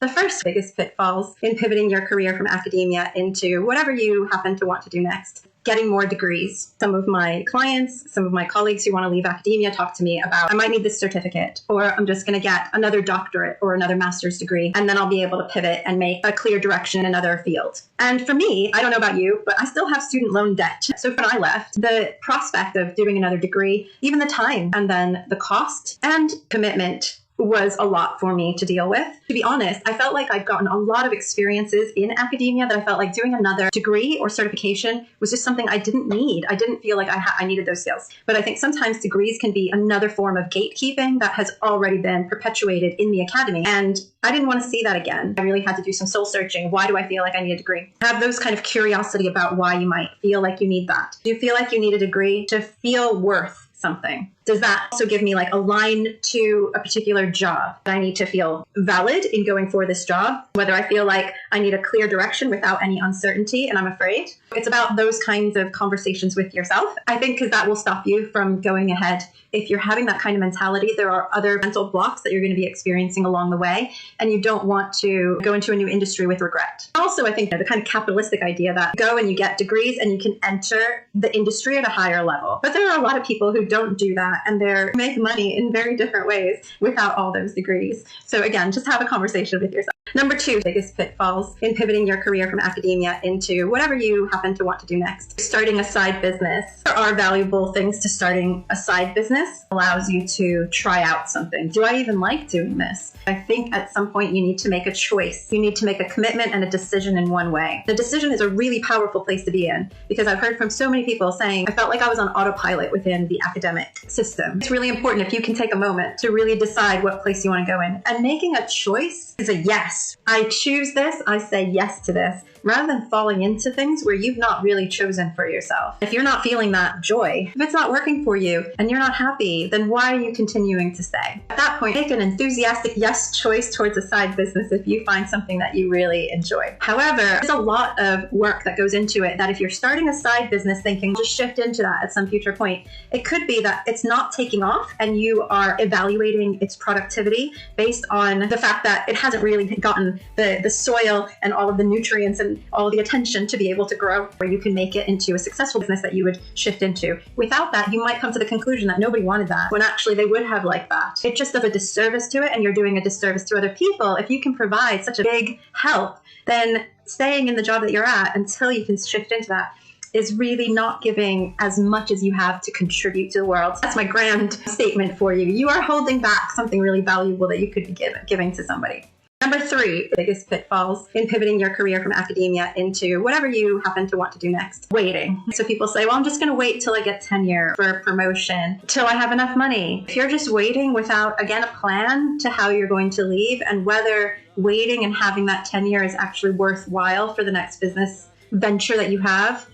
The first biggest pitfalls in pivoting your career from academia into whatever you happen to want to do next. Getting more degrees. Some of my clients, some of my colleagues who want to leave academia talk to me about, I might need this certificate, or I'm just going to get another doctorate or another master's degree, and then I'll be able to pivot and make a clear direction in another field. And for me, I don't know about you, but I still have student loan debt. So when I left, the prospect of doing another degree, even the time, and then the cost and commitment was a lot for me to deal with. To be honest, I felt like I'd gotten a lot of experiences in academia that I felt like doing another degree or certification was just something I didn't need. I didn't feel like I needed those skills. But I think sometimes degrees can be another form of gatekeeping that has already been perpetuated in the academy. And I didn't want to see that again. I really had to do some soul searching. Why do I feel like I need a degree? Have those kind of curiosity about why you might feel like you need that. Do you feel like you need a degree to feel worth something? Does that also give me like a line to a particular job? I need to feel valid in going for this job, whether I feel like I need a clear direction without any uncertainty and I'm afraid. It's about those kinds of conversations with yourself, I think, because that will stop you from going ahead. If you're having that kind of mentality, there are other mental blocks that you're going to be experiencing along the way, and you don't want to go into a new industry with regret. Also, I think the kind of capitalistic idea that you go and you get degrees and you can enter the industry at a higher level. But there are a lot of people who don't do that, and they make money in very different ways without all those degrees. So again, just have a conversation with yourself. Number two, biggest pitfalls in pivoting your career from academia into whatever you happen to want to do next. Starting a side business. There are valuable things to starting a side business. Allows you to try out something. Do I even like doing this? I think at some point you need to make a choice. You need to make a commitment and a decision in one way. The decision is a really powerful place to be in, because I've heard from so many people saying, I felt like I was on autopilot within the academic system. It's really important if you can take a moment to really decide what place you want to go in. And making a choice is a yes. I choose this. I say yes to this, rather than falling into things where you've not really chosen for yourself. If you're not feeling that joy, if it's not working for you and you're not happy, then why are you continuing to stay? At that point, make an enthusiastic yes choice towards a side business if you find something that you really enjoy. However, there's a lot of work that goes into it that if you're starting a side business thinking, just shift into that at some future point, it could be that it's not taking off and you are evaluating its productivity based on the fact that it hasn't really gotten the soil and all of the nutrients and all the attention to be able to grow, where you can make it into a successful business that you would shift into. Without that, you might come to the conclusion that nobody wanted that, when actually they would have liked that. It just does a disservice to it, and you're doing a disservice to other people. If you can provide such a big help, then staying in the job that you're at until you can shift into that is really not giving as much as you have to contribute to the world. That's my grand statement for you. You are holding back something really valuable that you could be giving to somebody. Number three, biggest pitfalls in pivoting your career from academia into whatever you happen to want to do next. Waiting. So people say, well, I'm just going to wait till I get tenure for promotion, till I have enough money. If you're just waiting without, again, a plan to how you're going to leave and whether waiting and having that tenure is actually worthwhile for the next business venture that you have,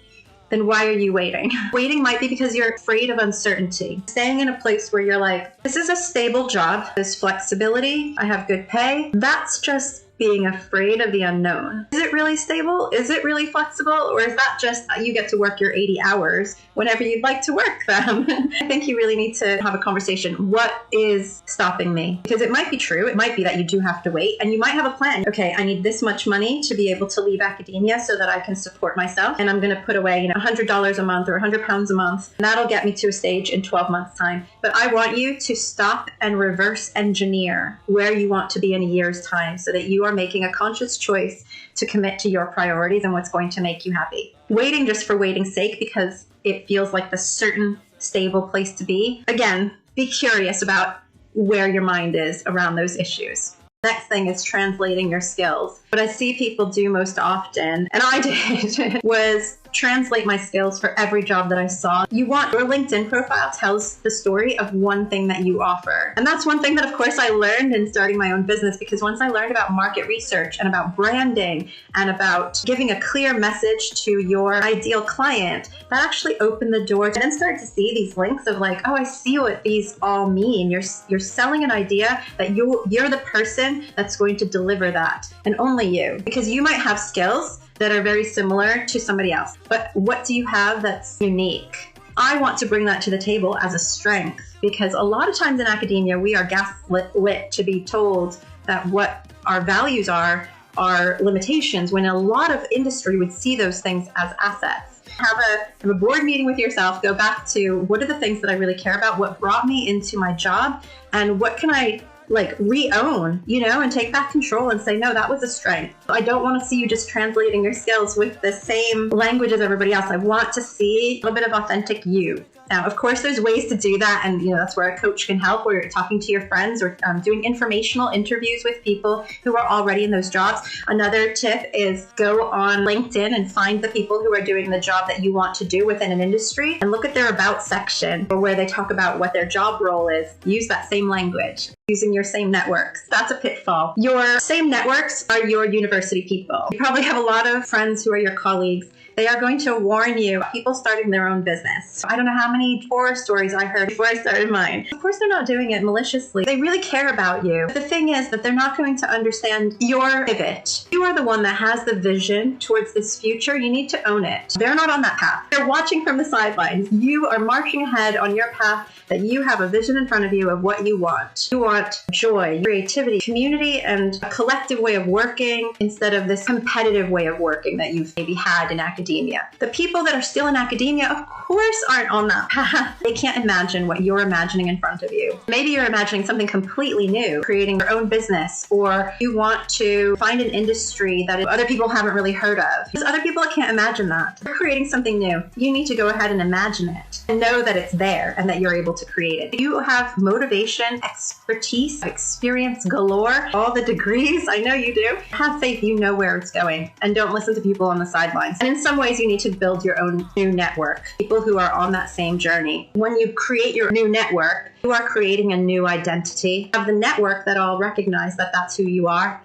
then why are you waiting? Waiting might be because you're afraid of uncertainty. Staying in a place where you're like, this is a stable job, there's flexibility, I have good pay. That's just being afraid of the unknown. Is it really stable? Is it really flexible? Or is that just you get to work your 80 hours whenever you'd like to work them? I think you really need to have a conversation. What is stopping me? Because it might be true. It might be that you do have to wait, and you might have a plan. Okay, I need this much money to be able to leave academia so that I can support myself. And I'm going to put away, $100 a month or £100 a month. And that'll get me to a stage in 12 months time. But I want you to stop and reverse engineer where you want to be in a year's time so that you are making a conscious choice to commit to your priorities and what's going to make you happy. Waiting just for waiting's sake because it feels like the certain stable place to be. Again, be curious about where your mind is around those issues. Next thing is translating your skills. What I see people do most often, and I did, was translate my skills for every job that I saw. Your LinkedIn profile tells the story of one thing that you offer. And that's one thing that, of course, I learned in starting my own business, because once I learned about market research and about branding and about giving a clear message to your ideal client, that actually opened the door to then start to see these links of like, oh, I see what these all mean. You're selling an idea that you're the person that's going to deliver that, and only you, because you might have skills that are very similar to somebody else. But what do you have that's unique? I want to bring that to the table as a strength, because a lot of times in academia, we are gaslit to be told that what our values are our limitations, when a lot of industry would see those things as assets. Have a board meeting with yourself, go back to what are the things that I really care about, what brought me into my job, and what can I re-own, and take back control and say, no, that was a strength. I don't want to see you just translating your skills with the same language as everybody else. I want to see a little bit of authentic you. Now, of course, there's ways to do that, and that's where a coach can help, where you're talking to your friends or doing informational interviews with people who are already in those jobs. Another tip is go on LinkedIn and find the people who are doing the job that you want to do within an industry and look at their about section or where they talk about what their job role is. Use that same language, using your same networks. That's a pitfall. Your same networks are your university people. You probably have a lot of friends who are your colleagues. They are going to warn you, people starting their own business. I don't know how many horror stories I heard before I started mine. Of course, they're not doing it maliciously. They really care about you. But the thing is that they're not going to understand your pivot. You are the one that has the vision towards this future. You need to own it. They're not on that path. They're watching from the sidelines. You are marching ahead on your path, that you have a vision in front of you of what you want. You want joy, creativity, community, and a collective way of working instead of this competitive way of working that you've maybe had in academia. The people that are still in academia, of course, aren't on that path. They can't imagine what you're imagining in front of you. Maybe you're imagining something completely new, creating your own business, or you want to find an industry that other people haven't really heard of. Because other people can't imagine that. You're creating something new. You need to go ahead and imagine it and know that it's there and that you're able to create it. You have motivation, expertise, experience galore, all the degrees. I know you do. Have faith you know where it's going and don't listen to people on the sidelines. And in some ways, you need to build your own new network, people who are on that same journey. When you create your new network, you are creating a new identity. Have the network that all recognize that that's who you are.